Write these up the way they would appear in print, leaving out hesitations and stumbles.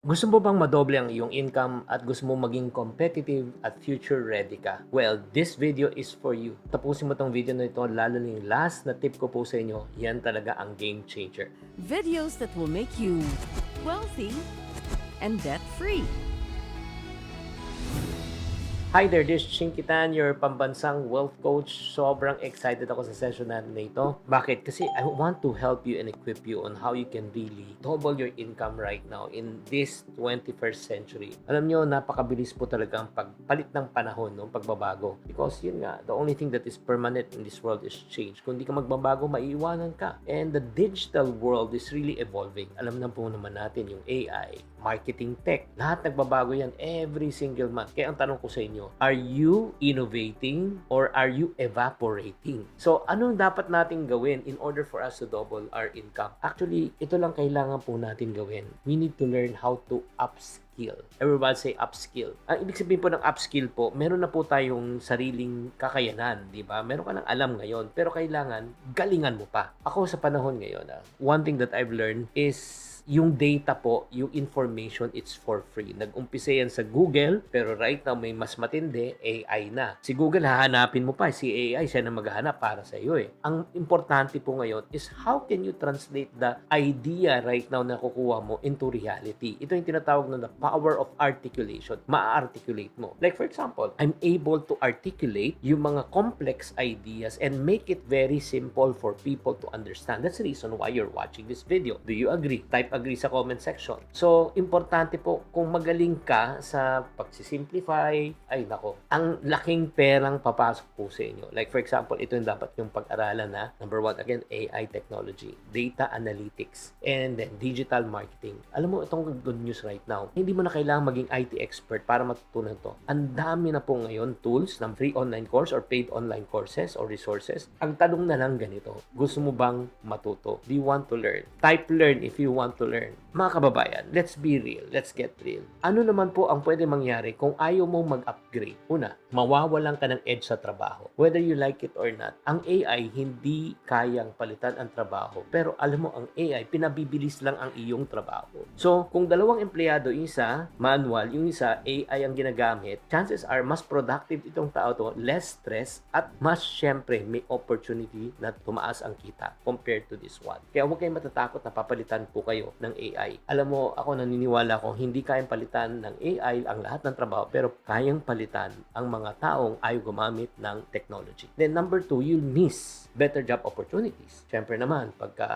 Gusto mo bang madoble ang iyong income at gusto mo maging competitive at future ready ka? Well, this video is for you. Tapusin mo tong video na ito, lalo na yung last na tip ko po sa inyo, yan talaga ang game changer. Videos that will make you wealthy and debt-free. Hi there, this is Chinkitan, your pambansang wealth coach. Sobrang excited ako sa session natin na ito. Bakit? Kasi I want to help you and equip you on how you can really double your income right now in this 21st century. Alam nyo, napakabilis po talaga ang pagpalit ng panahon, no? Pagbabago. Because yun nga, the only thing that is permanent in this world is change. Kung di ka magbabago, maiiwanan ka. And the digital world is really evolving. Alam na po naman natin yung AI, marketing tech, lahat nagbabago yan every single month. Kaya ang tanong ko sa inyo, are you innovating or are you evaporating? So, anong dapat nating gawin in order for us to double our income? Actually, ito lang kailangan po natin gawin. We need to learn how to upskill. Everybody say upskill. Ang ibig sabihin po ng upskill po, meron na po tayong sariling kakayanan, di ba? Meron ka ng alam ngayon, pero kailangan galingan mo pa. Ako sa panahon ngayon, one thing that I've learned is yung data po, yung information, it's for free. Nag-umpisa yan sa Google, pero right now may mas matindi, AI na. Si Google, hahanapin mo pa. Si AI, siya na maghahanap para sa iyo eh. Ang importante po ngayon is how can you translate the idea right now na kukuha mo into reality. Ito yung tinatawag na the power of articulation. Ma-articulate mo. Like for example, I'm able to articulate yung mga complex ideas and make it very simple for people to understand. That's the reason why you're watching this video. Do you agree? Type agree sa comment section. So, importante po, kung magaling ka sa pagsisimplify, ay nako, ang laking perang papasok po sa inyo. Like for example, ito yung dapat yung pag-aralan na, number one, again, AI technology, data analytics, and then digital marketing. Alam mo, itong good news right now, hindi mo na kailangan maging IT expert para matutunan to. Ang dami na po ngayon tools ng free online course or paid online courses or resources. Ang tanong na lang ganito, gusto mo bang matuto? Do you want to learn? Type learn if you want to learn. Mga kababayan, let's be real. Let's get real. Ano naman po ang pwede mangyari kung ayaw mong mag-upgrade? Una, mawawalan ka ng edge sa trabaho. Whether you like it or not, ang AI hindi kayang palitan ang trabaho. Pero alam mo, ang AI, pinabibilis lang ang iyong trabaho. So, kung dalawang empleyado, yung isa manual, yung isa AI ang ginagamit, chances are mas productive itong tao to, less stress, at mas syempre may opportunity na tumaas ang kita compared to this one. Kaya huwag kayong matatakot na papalitan po kayo ng AI. Alam mo, ako naniniwala ko hindi kayang palitan ng AI ang lahat ng trabaho, pero kayang palitan ang mga taong ayaw gumamit ng technology. Then number two, you'll miss better job opportunities. Siyempre naman, pagka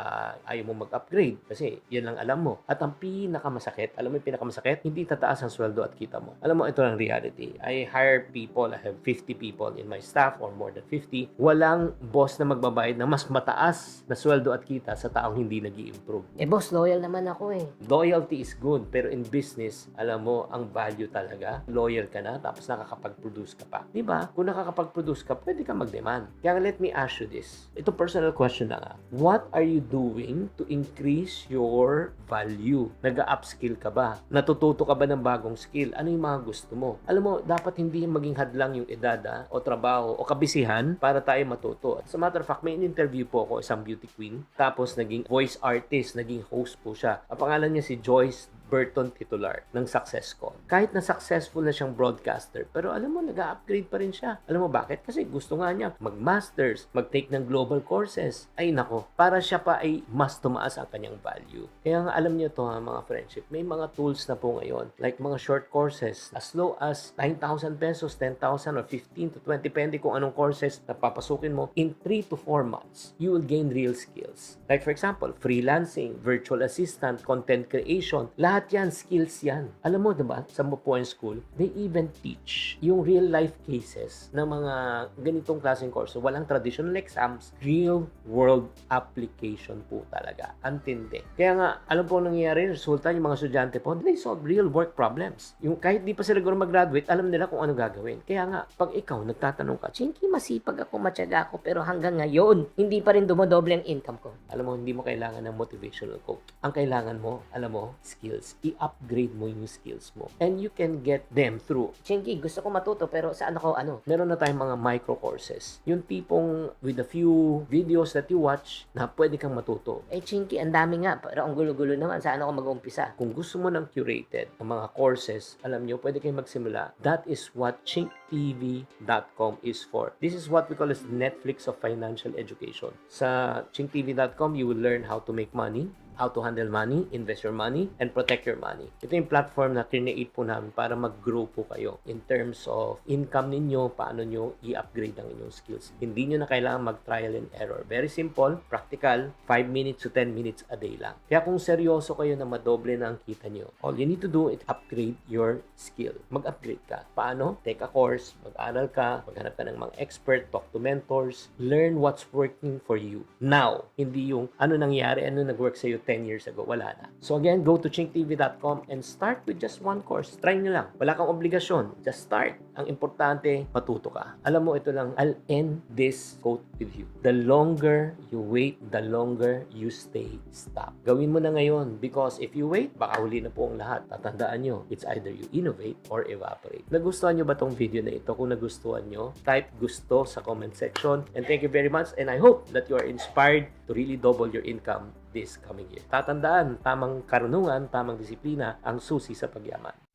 ayaw mo mag-upgrade, kasi yan lang alam mo. At ang pinakamasakit, alam mo yung pinakamasakit, hindi tataas ang sweldo at kita mo. Alam mo, ito lang reality. I hire people, I have 50 people in my staff or more than 50. Walang boss na magbabayad na mas mataas na sweldo at kita sa taong hindi nag-i-improve. Eh boss, loyal naman ako eh. Loyalty is good, pero in business, alam mo, ang value talaga, loyal ka na, tapos nakakapag-produce ka pa. Diba? Kung nakakapag-produce ka, pwede ka mag-demand. Kaya let me ask you this. Ito personal question lang. What are you doing to increase your value? Nag-upskill ka ba? Natututo ka ba ng bagong skill? Ano yung mga gusto mo? Alam mo, dapat hindi maging hadlang yung edad o trabaho o kabisihan para tayo matuto. As a matter of fact, may in-interview po ako, isang beauty queen, tapos naging voice artist, naging host po siya. Ang pangalan niya si Joyce Burton Titular ng Successcon. Kahit na successful na siyang broadcaster, pero alam mo, nag-upgrade pa rin siya. Alam mo bakit? Kasi gusto nga niya mag-masters, mag-take ng global courses. Ay nako, para siya pa ay mas tumaas ang kanyang value. Kaya nga alam niyo to mga friendship, may mga tools na po ngayon, like mga short courses, as low as 9,000 pesos, 10,000 or 15 to 20, depende kung anong courses na papasukin mo, in 3 to 4 months, you will gain real skills. Like for example, freelancing, virtual assistant, content creation, lahat yan, skills yan. Alam mo, diba, sa Mapuan School, they even teach yung real life cases ng mga ganitong klaseng course. So, walang traditional exams, real world application po talaga. Antindi. Kaya nga, alam po nangyayari, resulta yung mga estudyante po, they solve real work problems. Yung kahit di pa sila mag-graduate, alam nila kung ano gagawin. Kaya nga, pag ikaw nagtatanong ka, Chinky, masipag ako, matyaga ako, pero hanggang ngayon, hindi pa rin dumodoble ang income ko. alam mo, hindi mo kailangan ng motivational quote. Ang kailangan mo, alam mo, skills. is i-upgrade mo yung skills mo. And you can get them through. Chinky, gusto ko matuto pero saan ako Meron na tayong mga micro courses. Yung tipong with a few videos that you watch na pwede kang matuto. Chinky, ang dami nga. Pero ang gulo-gulo naman. Saan ako mag-umpisa? Kung gusto mo ng curated ng mga courses, alam nyo, pwede kayong magsimula. That is what chinktv.com is for. This is what we call as Netflix of financial education. Sa chinktv.com, you will learn how to make money, how to handle money, invest your money, and protect your money. Ito yung platform na create po namin para mag-grow po kayo in terms of income ninyo, paano nyo i-upgrade ang inyong skills. Hindi nyo na kailangan mag-trial and error. Very simple, practical, 5 minutes to 10 minutes a day lang. Kaya kung seryoso kayo na madoble na ang kita nyo, all you need to do is upgrade your skill. Mag-upgrade ka. Paano? Take a course, mag-aral ka, maghanap ka ng mga expert, talk to mentors, learn what's working for you. Now, hindi yung ano nangyari, ano nag-work sa'yo 10 years ago, wala na. So again, go to chinktv.com and start with just one course. Try nyo lang. Wala kang obligasyon. Just start. Ang importante, matuto ka. Alam mo, ito lang, I'll end this quote with you. The longer you wait, the longer you stay stuck. Gawin mo na ngayon because if you wait, baka huli na po ang lahat. Tatandaan nyo, it's either you innovate or evaporate. Nagustuhan nyo ba tong video na ito? Kung nagustuhan nyo, type gusto sa comment section. And thank you very much and I hope that you are inspired to really double your income this coming year. Tatandaan, tamang karunungan, tamang disiplina ang susi sa pagyaman.